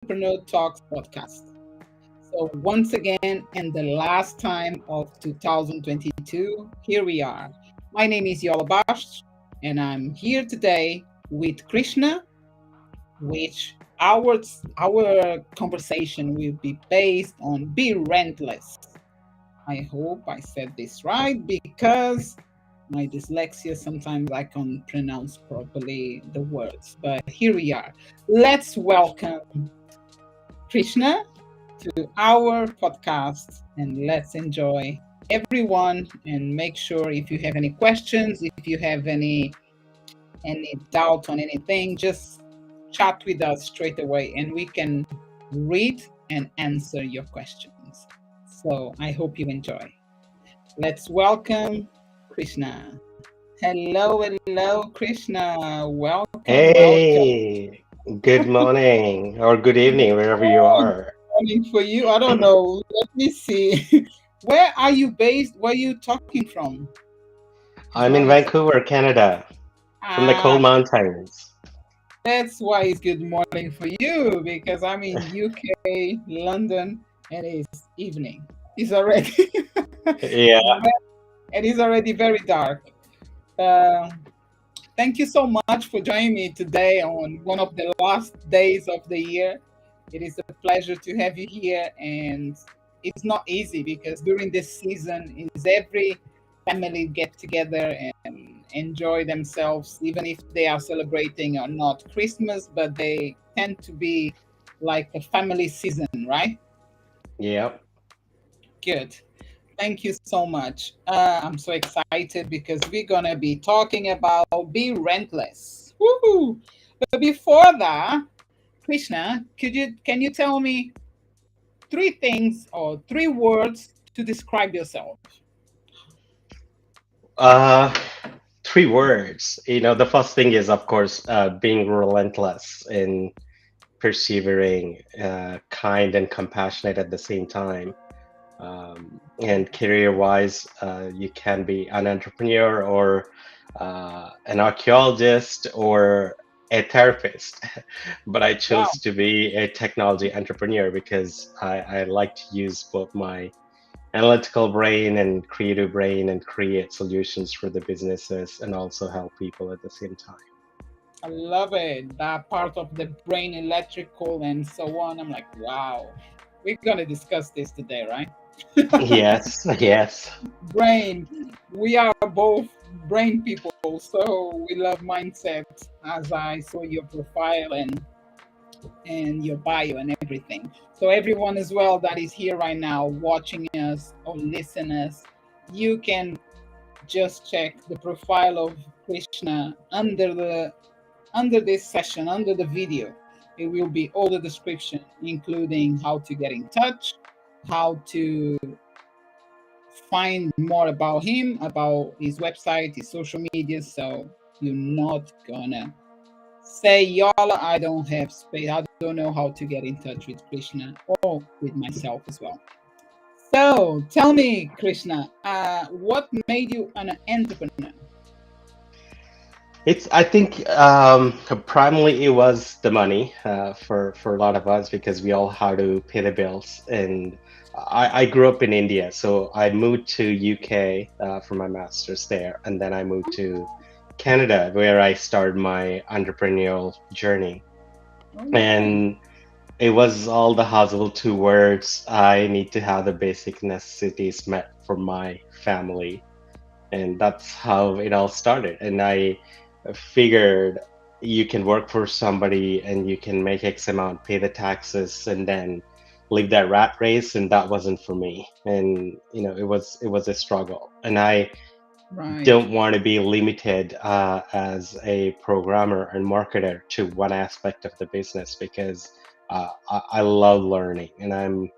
Entrepreneur Talks podcast. So, once again, and the last time of 2022, here we are. My name is Yola Bash, and I'm here today with Krishna, which our conversation will be based on be rentless. I hope I said this right because my dyslexia sometimes I can't pronounce properly the words. But here we are. Let's welcome Krishna to our podcast and let's enjoy everyone and make sure if you have any questions, if you have any doubt on anything, just chat with us straight away and we can read and answer your questions. So I hope you enjoy. Let's welcome Krishna. Hello, hello, Krishna. Welcome, welcome. Hey, good morning or good evening, wherever you Oh, are. morning for you. I don't know. Let me see. Where are you based? Where are you talking from? As I'm in well as Vancouver, Canada, from the ah, cold mountains. that's why it's good morning for you because I'm in UK, London, and it's evening. It's already Yeah, it is already very dark. Um, Thank you so much for joining me today on one of the last days of the year. It is a pleasure to have you here, and it's not easy because during this season is every family get together and enjoy themselves, even if they are celebrating or not Christmas, but they tend to be like a family season, right? yeah. Good. Thank you so much. I'm so excited because we're gonna be talking about be rentless. Woohoo! But before that, Krishna, can you tell me three things or three words to describe yourself? Uh, Three words. The first thing is, of course, being relentless in persevering, kind and compassionate at the same time. And career-wise, you can be an entrepreneur or an archaeologist or a therapist. But I Wow, chose to be a technology entrepreneur because I like to use both my analytical brain and creative brain and create solutions for the businesses and also help people at the same time. I love it. That part of the brain electrical and so on. I'm like, wow. We're gonna discuss this today, right? Yes, yes. Brain. We are both brain people, so we love mindset. As I saw your profile and your bio and everything. So everyone as well that is here right now watching us or listening us, you can just check the profile of Krishna under this session, under the video. It will be all the description, including how to get in touch, how to find more about him, about his website, his social media. So you're not gonna say, Yala, I don't have space. I don't know how to get in touch with Krishna or with myself as well. So tell me, Krishna, what made you an entrepreneur? I think, primarily it was the money for a lot of us because we all had to pay the bills. And I grew up in India, so I moved to UK for my master's there, and then I moved to Canada where I started my entrepreneurial journey. Oh, wow. And it was all the hustle towards I need to have the basic necessities met for my family, and that's how it all started. And I figured you can work for somebody and you can make X amount, pay the taxes, and then leave that rat race, and that wasn't for me. And it was a struggle, and I Right. don't want to be limited as a programmer and marketer to one aspect of the business because I love learning and I'm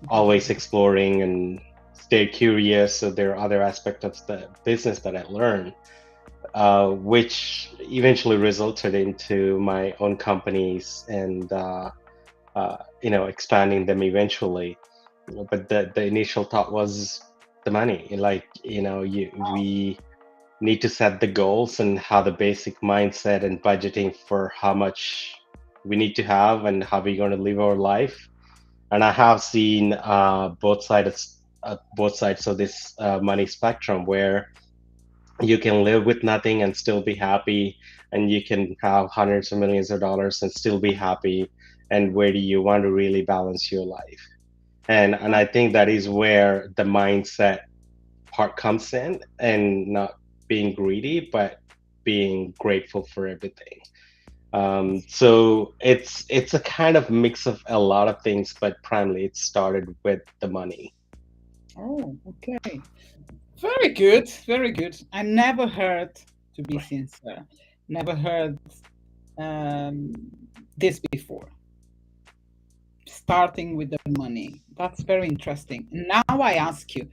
always exploring and stay curious. So there are other aspects of the business that I learn, which eventually resulted into my own companies and expanding them eventually. But the initial thought was the money. Like we need to set the goals and how the basic mindset and budgeting for how much. we need to have and how we're going to live our life. And I have seen both sides of this money spectrum where you can live with nothing and still be happy, and you can have hundreds of millions of dollars and still be happy. And where do you want to really balance your life? And I think that is where the mindset part comes in, and not being greedy, but being grateful for everything. So it's a kind of mix of a lot of things, but primarily it started with the money. Oh, okay. Very good. Very good. I never heard, to be sincere, never heard um, this before. Starting with the money. That's very interesting. Now I ask you,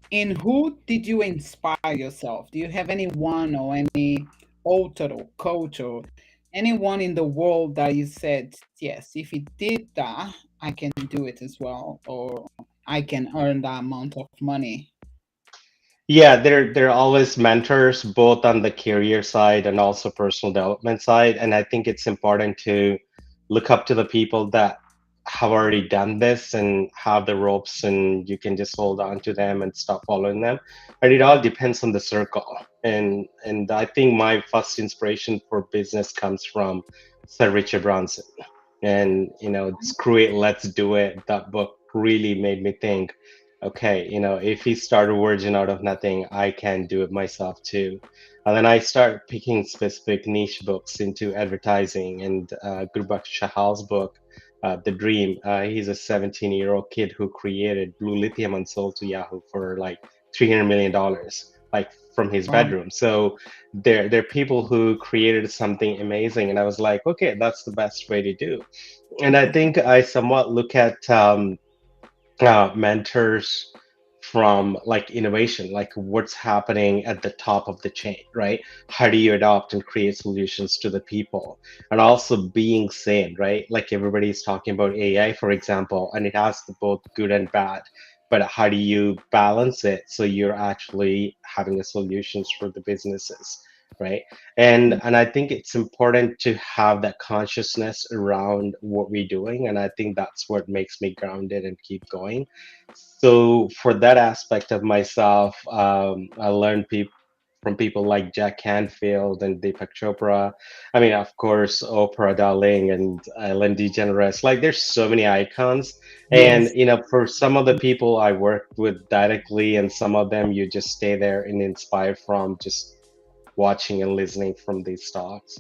in who did you inspire yourself? Do you have anyone or any author or coach or anyone in the world that you said, yes, if he did that, I can do it as well, or I can earn that amount of money? Yeah, they're always mentors, both on the career side and also personal development side. And I think it's important to look up to the people that have already done this and have the ropes, and you can just hold on to them and stop following them. And it all depends on the circle. And I think my first inspiration for business comes from Sir Richard Branson. And Screw It, Let's Do It. That book really made me think, okay, if he started Virgin out of nothing, I can do it myself too. And then I started picking specific niche books into advertising, and Gurbaksh Chahal's book, The Dream. He's a 17-year-old kid who created blue lithium and sold to Yahoo for like $300 million, like from his Wow. bedroom. So there are people who created something amazing, and I was like, okay, that's the best way to do. And I think I somewhat look at mentors from like innovation, like what's happening at the top of the chain, right? How do you adopt and create solutions to the people? And also being sane, right? Like everybody's talking about AI, for example, and it has the both good and bad. But how do you balance it so you're actually having a solutions for the businesses, right? And I think it's important to have that consciousness around what we're doing, and I think that's what makes me grounded and keep going. So for that aspect of myself, I learned from people like Jack Canfield and Deepak Chopra. I mean, of course, Oprah Darling and Ellen DeGeneres. Like, there's so many icons. And, Yes, for some of the people I worked with directly, and some of them you just stay there and inspire from just watching and listening from these talks.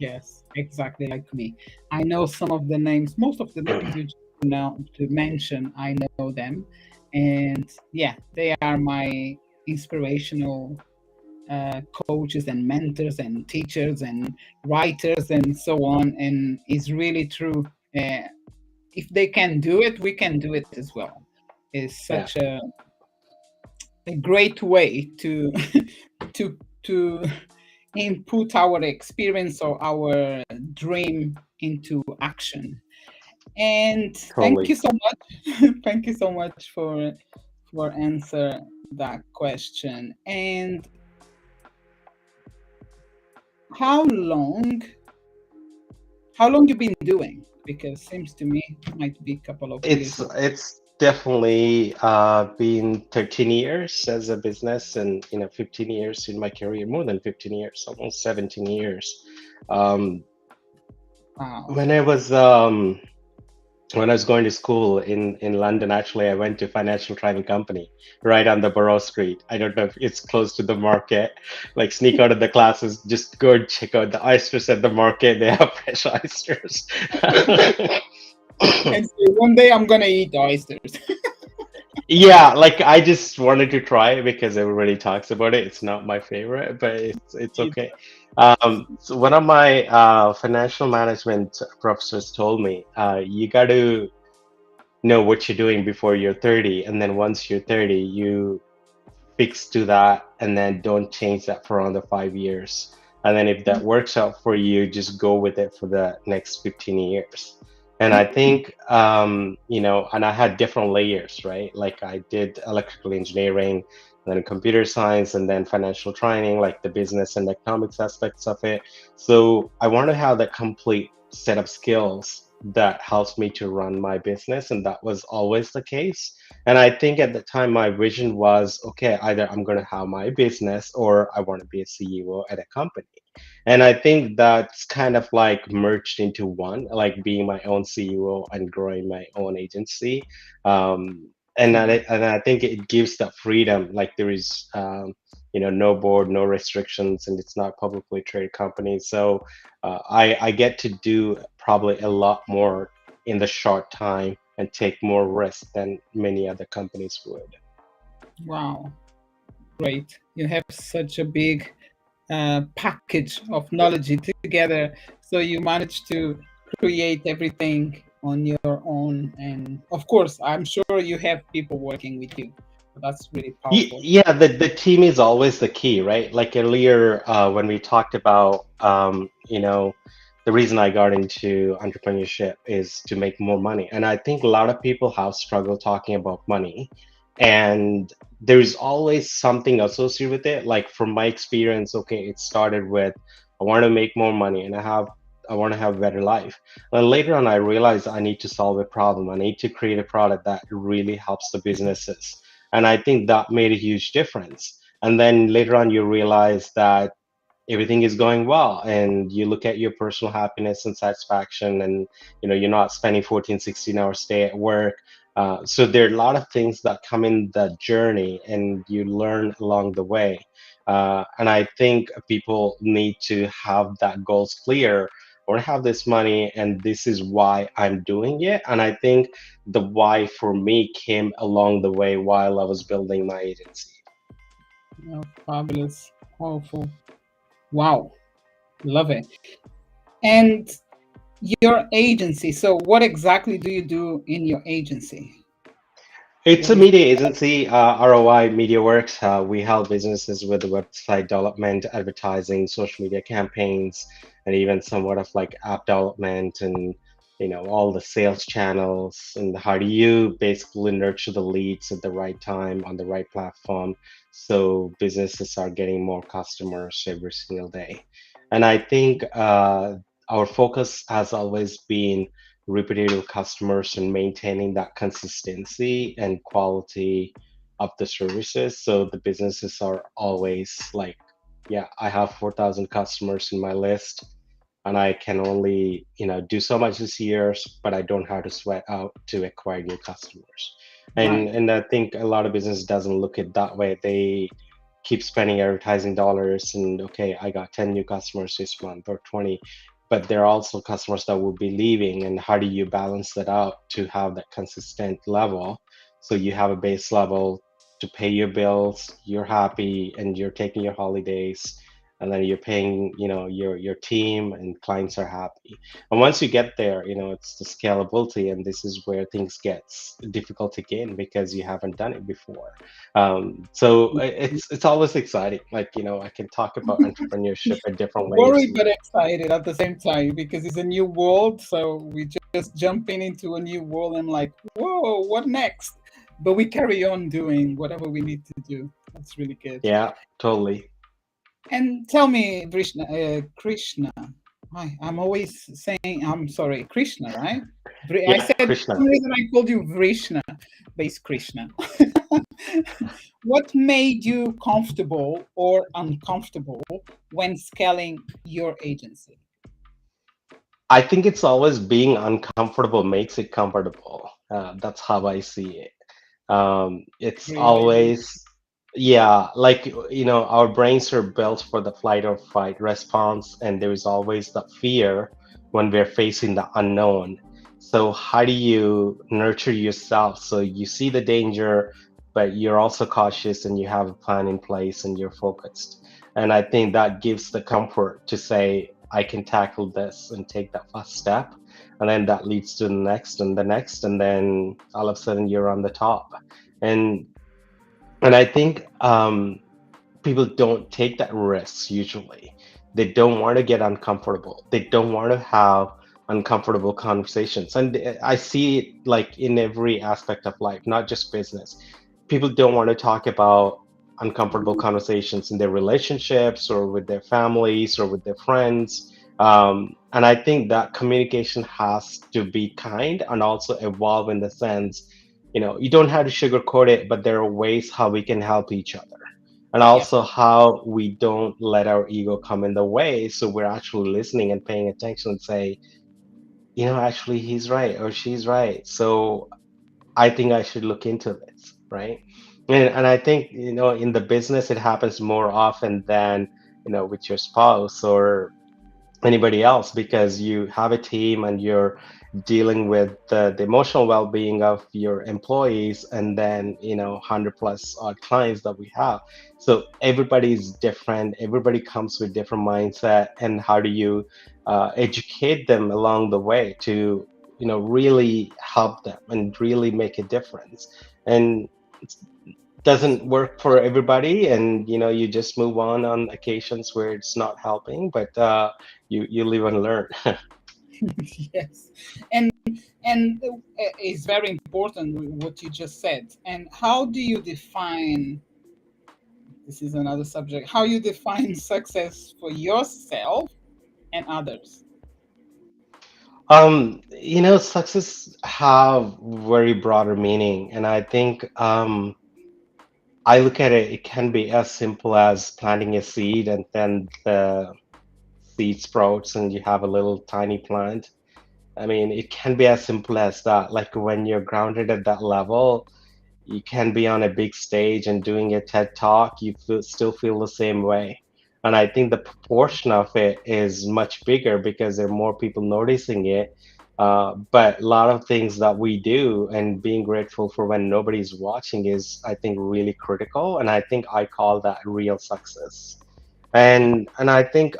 yes, exactly like me. I know some of the names, most of the names you just now to mention, I know them. And yeah, they are my inspirational coaches and mentors and teachers and writers and so on. And it's really true. If they can do it, we can do it as well. It's Yeah, such a great way to to input our experience or our dream into action. And thank totally. you so much. Thank you so much for answer that question. And how long how long you been doing? Because seems to me might be a couple of years. It's definitely been 13 years as a business, and 15 years in my career, more than 15 years, almost 17 years. Um, Wow. when I was when I was going to school in London, actually, I went to financial trading company right on the Borough Street. I don't know if it's close to the market. Like, sneak out of the classes, just go and check out the oysters at the market. They have fresh oysters. And so one day I'm gonna eat oysters. Yeah, like I just wanted to try it because everybody talks about it. It's not my favorite, but it's okay. So one of my financial management professors told me, you got to know what you're doing before you're 30, and then once you're 30, you fix to that, and then don't change that for another 5 years. And then if that works out for you, just go with it for the next 15 years. And I think, and I had different layers, right? Like, I did electrical engineering, then computer science, and then financial training, like the business and economics aspects of it. So I want to have that complete set of skills that helps me to run my business, and that was always the case. And I think at the time my vision was, okay, either I'm going to have my business or I want to be a CEO at a company. And I think that's kind of like merged into one, like being my own CEO and growing my own agency. And I think it gives that freedom. Like there is, no board, no restrictions, and it's not publicly traded company. So I get to do probably a lot more in the short time and take more risk than many other companies would. Wow, great. You have such a big package of knowledge together. So you managed to create everything on your own. And of course, I'm sure you have people working with you. So that's really powerful. Yeah, the team is always the key, right? Like earlier, when we talked about, the reason I got into entrepreneurship is to make more money. And I think a lot of people have struggled talking about money. And there's always something associated with it. Like from my experience, okay, it started with I want to make more money and I want to have a better life. And later on, I realized I need to solve a problem. I need to create a product that really helps the businesses, and I think that made a huge difference. And then later on, you realize that everything is going well and you look at your personal happiness and satisfaction, and you're not spending 14, 16 hours a day at work. So there are a lot of things that come in the journey and you learn along the way. And I think people need to have that goals clear, or have this money and this is why I'm doing it. And I think the why for me came along the way while I was building my agency. Oh, fabulous, powerful. Wow, love it. And your agency. So, what exactly do you do in your agency? It's What a is media agency, ROI Media Works. We help businesses with the website development, advertising, social media campaigns, and even somewhat of like app development and all the sales channels. And how do you basically nurture the leads at the right time on the right platform so businesses are getting more customers every single day? And I think our focus has always been repetitive customers and maintaining that consistency and quality of the services. So the businesses are always like, yeah, I have 4,000 customers in my list and I can only, do so much this year, but I don't have to sweat out to acquire new customers. And right? and I think a lot of business doesn't look at that way. They keep spending advertising dollars and okay, I got 10 new customers this month or 20, but there are also customers that will be leaving. And how do you balance that out to have that consistent level? So you have a base level to pay your bills, you're happy, and you're taking your holidays, and then you're paying, your team and clients are happy. And once you get there, it's the scalability, and this is where things gets difficult again because you haven't done it before. So it's always exciting. Like, I can talk about entrepreneurship in different ways. Worried but excited at the same time because it's a new world. So we just jumping into a new world and like, whoa, what next? But we carry on doing whatever we need to do. That's really good. Yeah, totally. And tell me, Krishna. I'm always saying, I'm sorry, Krishna, right? I Yeah, said, for Krishna. some reason I called you Vrishna, but it's Krishna. What made you comfortable or uncomfortable when scaling your agency? I think it's always being uncomfortable makes it comfortable. That's how I see it. It's Really? always, yeah, like, our brains are built for the flight or fight response, and there is always the fear when we're facing the unknown. So, how do you nurture yourself so you see the danger, but you're also cautious and you have a plan in place and you're focused? And I think that gives the comfort to say, I can tackle this and take that first step, and then that leads to the next and the next, and then all of a sudden you're on the top. And and I think people don't take that risk usually. They don't want to get uncomfortable. They don't want to have uncomfortable conversations, and I see it like in every aspect of life, not just business. People don't want to talk about uncomfortable conversations in their relationships or with their families or with their friends. And I think that communication has to be kind and also evolve in the sense, you don't have to sugarcoat it, but there are ways how we can help each other. And Yes. also how we don't let our ego come in the way. So we're actually listening and paying attention and say, actually he's right or she's right. So I think I should look into this, right? And I think, in the business, it happens more often than, with your spouse or anybody else because you have a team and you're dealing with the emotional well-being of your employees and then 100 plus odd clients that we have. So everybody's different, everybody comes with different mindset, and how do you educate them along the way to really help them and really make a difference. And doesn't work for everybody, and you just move on occasions where it's not helping, but you live and learn. Yes. And it's very important what you just said. And how do you define, this is another subject, how you define success for yourself and others? Success have very broader meaning, and I think I look at it, it can be as simple as planting a seed and then the seed sprouts and you have a little tiny plant. I mean, it can be as simple as that. Like when you're grounded at that level, you can be on a big stage and doing a TED talk, still feel the same way. And I think the proportion of it is much bigger because there are more people noticing it. But a lot of things that we do and being grateful for when nobody's watching is, I think, really critical. And I think I call that real success. And I think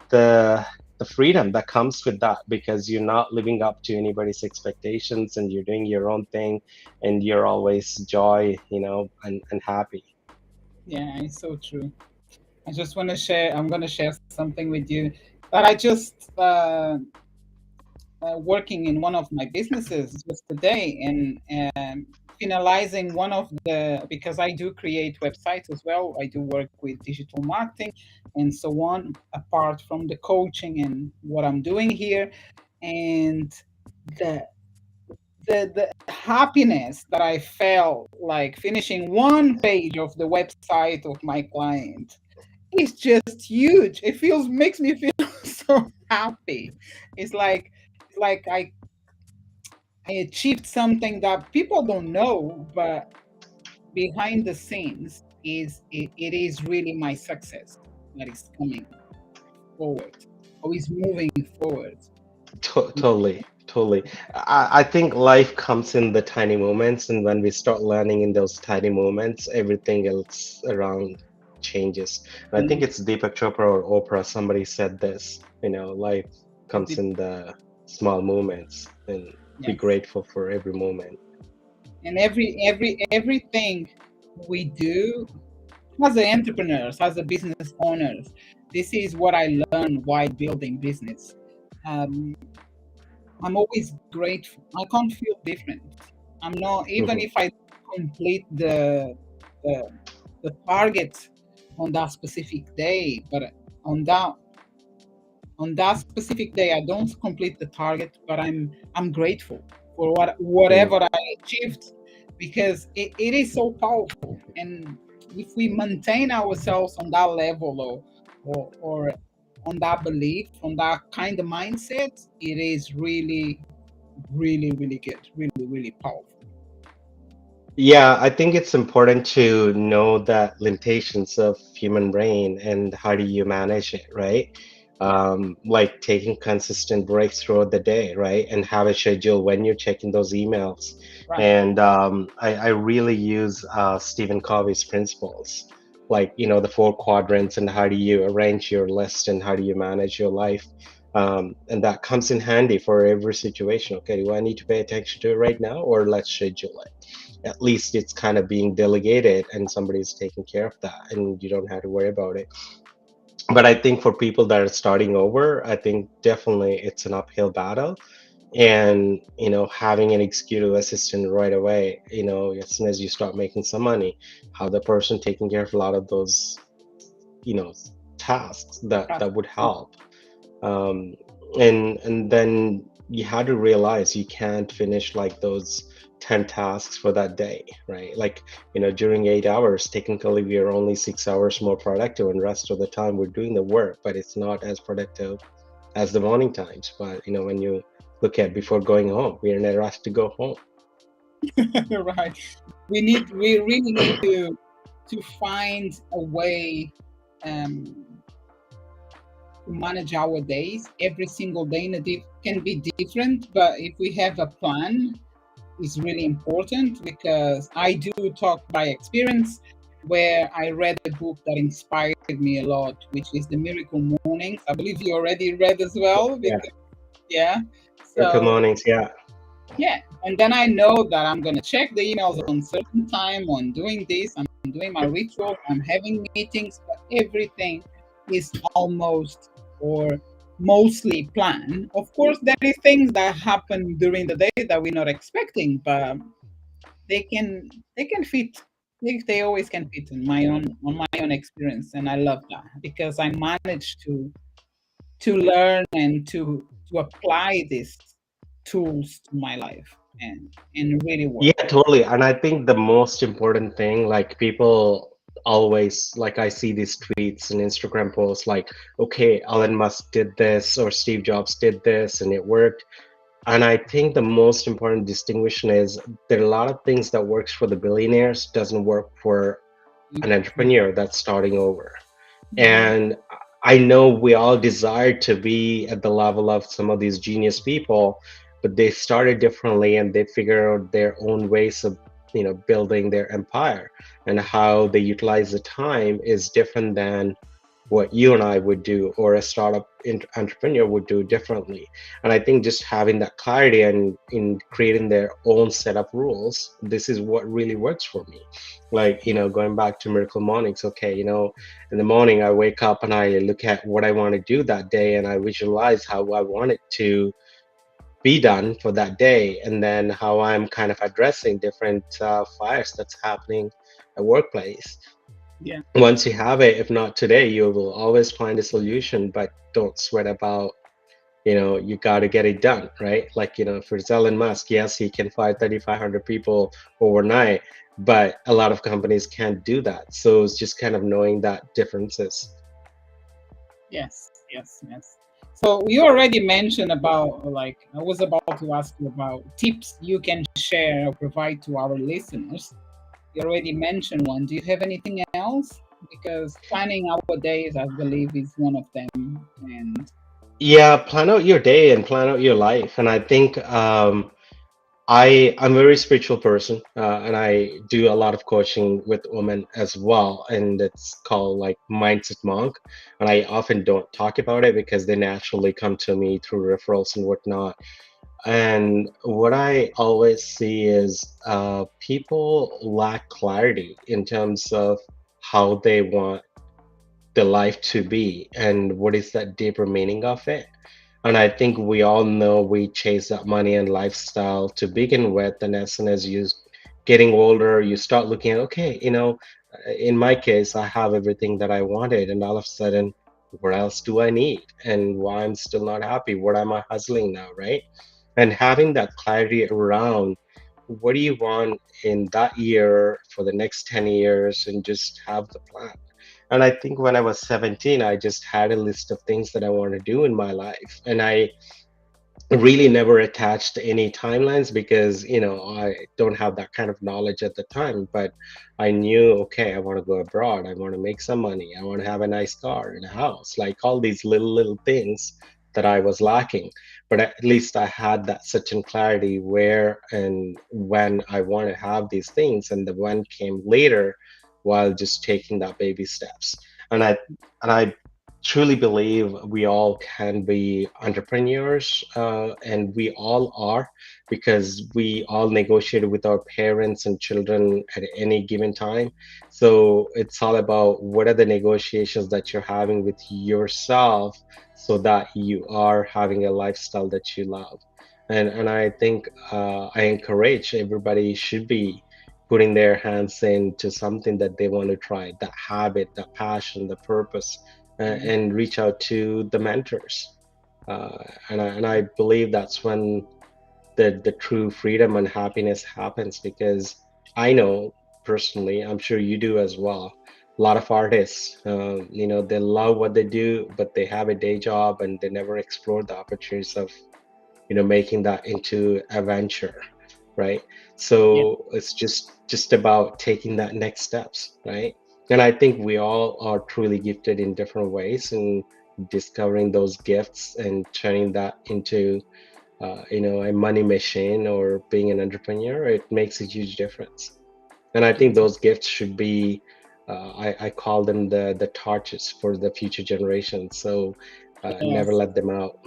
the freedom that comes with that because you're not living up to anybody's expectations and you're doing your own thing and you're always joy, and happy. Yeah, it's so true. I just want to share, I'm going to share something with you that I just working in one of my businesses just today, and finalizing one of the, because I do create websites as well. I do work with digital marketing and so on, apart from the coaching and what I'm doing here. And the the happiness that I felt like finishing one page of the website of my client is just huge. It feels, makes me feel so happy. It's like I achieved something that people don't know, but behind the scenes it is really my success that is coming forward or is moving forward. Totally, totally. I think life comes in the tiny moments, and when we start learning in those tiny moments, everything else around changes. And I think Mhm. it's Deepak Chopra or Oprah, somebody said this, life comes in the small moments, and be Yes. grateful for every moment. And everything we do as the entrepreneurs, as the business owners, this is what I learned while building business. Um, I'm always grateful. I can't feel different. I'm not, even Mhm. if I complete the, the target on that specific day, but on that on that specific day, I don't complete the target, but I'm grateful for Mhm. whatever I achieved, because it is so powerful. And if we maintain ourselves on that level, or on that belief, on that kind of mindset, it is really, really, really good, really, really powerful. Yeah, I think it's important to know the limitations of human brain and how do you manage it, right? Like taking consistent breaks throughout the day, right? And have a schedule when you're checking those emails. Right. And I really use Stephen Covey's principles, like, the four quadrants and how do you arrange your list and how do you manage your life. And that comes in handy for every situation. Okay, do I need to pay attention to it right now, or let's schedule it? At least it's kind of being delegated and somebody's taking care of that and you don't have to worry about it. But I think for people that are starting over, I think definitely it's an uphill battle. and having an executive assistant right away, as soon as you start making some money, have the person taking care of a lot of those you know tasks that would Yeah. help. um, and then you had to realize you can't finish like those 10 tasks for that day, right? Like, during 8 hours, technically we are only 6 hours more productive, and rest of the time we're doing the work, but it's not as productive as the morning times. But when you look at before going home, we're in a rush to go home. Right. We really need to find a way um, to manage our days. Every single day in a can be different, but if we have a plan, is really important, because I do talk by experience, where I read a book that inspired me a lot, which is The Miracle Mornings. I believe you already read as well, Yeah, because yeah. miracle So mornings. Yeah, yeah, and then I know that I'm gonna check the emails on certain time, on doing this, I'm doing my rituals, I'm having meetings, but everything is almost or mostly planned. Of course, there is things that happen during the day that we're not expecting, but they can fit. They always can fit on my own experience, and I love that because I managed to learn and to apply these tools to my life, and really yeah, work. totally. And I think the most important thing, like people always, like I see these tweets and Instagram posts, like, okay, Elon Musk did this or Steve Jobs did this and it worked. And I think the most important distinction is there are a lot of things that works for the billionaires doesn't work for an entrepreneur that's starting over. Mm-hmm. And I know we all desire to be at the level of some of these genius people, but they started differently and they figure out their own ways of, building their empire, and how they utilize the time is different than what you and I would do, or a startup entrepreneur would do differently. And I think just having that clarity and in creating their own set of rules, this is what really works for me. Like, going back to Miracle Mornings, okay, in the morning I wake up and I look at what I want to do that day, and I visualize how I want it to be done for that day, and then how I'm kind of addressing different fires that's happening at workplace. Yeah. Once you have it, if not today, you will always find a solution, but don't sweat about, you got to get it done, right? Like, for Elon Musk, yes, he can fire 3,500 people overnight, but a lot of companies can't do that. So it's just kind of knowing that differences. Yes. Yes. Yes. So you already mentioned about, like, I was about to ask you about tips you can share or provide to our listeners. You already mentioned one. Do you have anything else? Because planning our days, I believe, is one of them. And Yeah, plan out your day and plan out your life. And I think I'm a very spiritual person, and I do a lot of coaching with women as well, and it's called like Mindset Monk. And I often don't talk about it because they naturally come to me through referrals and whatnot. And what I always see is people lack clarity in terms of how they want the life to be and what is that deeper meaning of it. And I think we all know we chase that money and lifestyle to begin with. And as soon as you getting older, you start looking at, okay, in my case, I have everything that I wanted. And all of a sudden, what else do I need? And why I'm still not happy? What am I hustling now, right? And having that clarity around what do you want in that year for the next 10 years, and just have the plan. And I think when I was 17, I just had a list of things that I want to do in my life. And I really never attached any timelines because I don't have that kind of knowledge at the time. But I knew, okay, I want to go abroad, I want to make some money, I want to have a nice car and a house, like all these little things that I was lacking. But at least I had that certain clarity where and when I want to have these things, and the when came later while just taking that baby steps. And I truly believe we all can be entrepreneurs, and we all are, because we all negotiate with our parents and children at any given time. So it's all about what are the negotiations that you're having with yourself so that you are having a lifestyle that you love. and I think I encourage everybody should be putting their hands into something that they want to try, that habit, that passion, the purpose, and reach out to the mentors. And I believe that's when the true freedom and happiness happens, because I know personally, I'm sure you do as well. A lot of artists, they love what they do, but they have a day job and they never explore the opportunities of, making that into a venture, right? Yeah. So it's just about taking that next steps, right? And I think we all are truly gifted in different ways, and discovering those gifts and turning that into a money machine or being an entrepreneur, it makes a huge difference. And I think those gifts should be, I call them the torches for the future generations. So never Yes. let them out.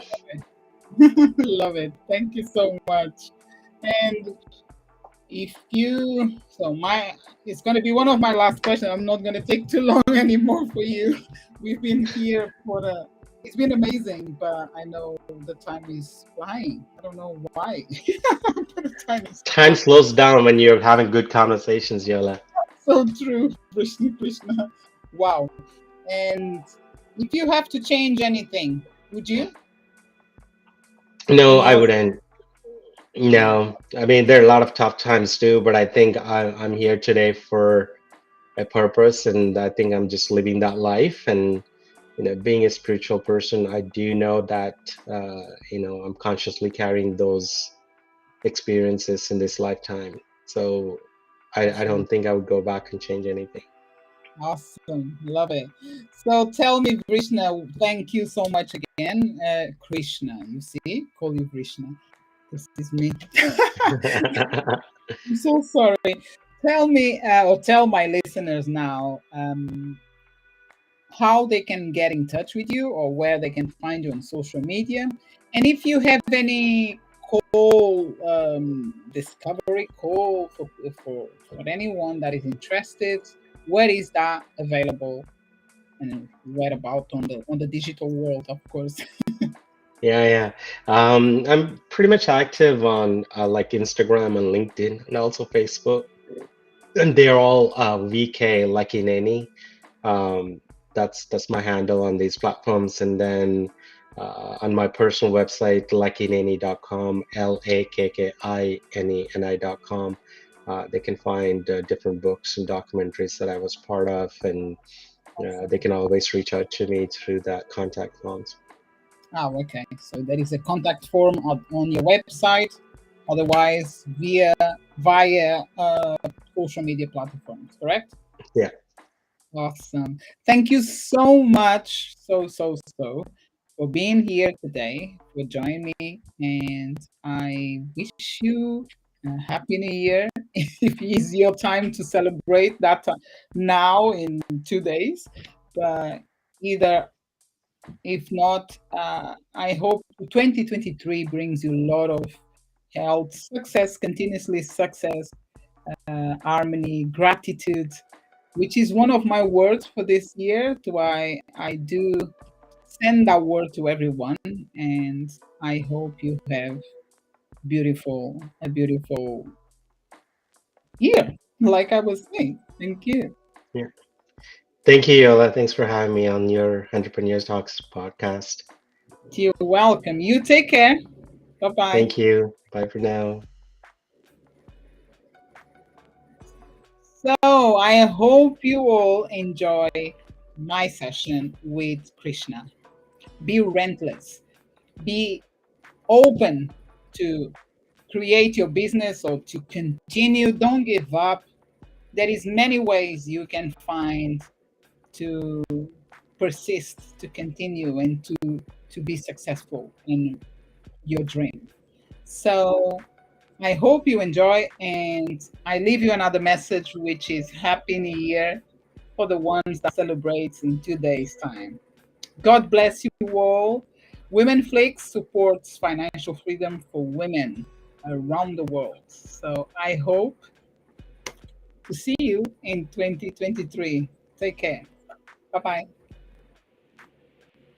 Love it. Thank you so much. And if you, so my, it's going to be one of my last questions. I'm not going to take too long anymore for you. We've been here for it's been amazing, but I know the time is flying. I don't know why, but the time is Time flying. slows down when you're having good conversations, Yola. So true, Krishna. Wow. And if you have to change anything, would you? No, In I your, wouldn't. yeah, No, I mean there are a lot of tough times too, but I think I'm here today for a purpose, and I think I'm just living that life. And being a spiritual person, I do know that I'm consciously carrying those experiences in this lifetime. So I awesome. don't think I would go back and change anything. Awesome. Love it. So tell me, Krishna, thank you so much again. Krishna, you see, call you Krishna. This is me. I'm so sorry. Tell me, or tell my listeners now, how they can get in touch with you or where they can find you on social media. And if you have any call, discovery call for anyone that is interested, where is that available? And where about on the digital world, of course. Yeah, yeah. I'm pretty much active on like Instagram and LinkedIn and also Facebook, and they're all VK Lakkineni. Um, that's my handle on these platforms, and then on my personal website, lakkineni.com, LAKKINENI.com, they can find different books and documentaries that I was part of, and they can always reach out to me through that contact forms. Oh, okay. So there is a contact form on your website, otherwise via social media platforms, correct? Yeah, Awesome. Thank you so much, so for being here today, for joining me, and I wish you a happy new year. If it's your time to celebrate that now in 2 days, but either if not, I hope 2023 brings you a lot of health, success, continuously success, harmony, gratitude, which is one of my words for this year. So I do send that word to everyone, and I hope you have a beautiful year. Like I was saying, thank you. yeah. Thank you, Yola. Thanks for having me on your Entrepreneurs Talks podcast. You're welcome. You take care. Bye bye. Thank you. Bye for now. So I hope you all enjoy my session with Krishna. Be relentless. Be open to create your business or to continue. Don't give up. There is many ways you can find to persist, to continue, and to be successful in your dream. So I hope you enjoy, and I leave you another message, which is Happy New Year for the ones that celebrates in 2 days' time. God bless you all. Women Flix supports financial freedom for women around the world. So I hope to see you in 2023. Take care. Bye bye.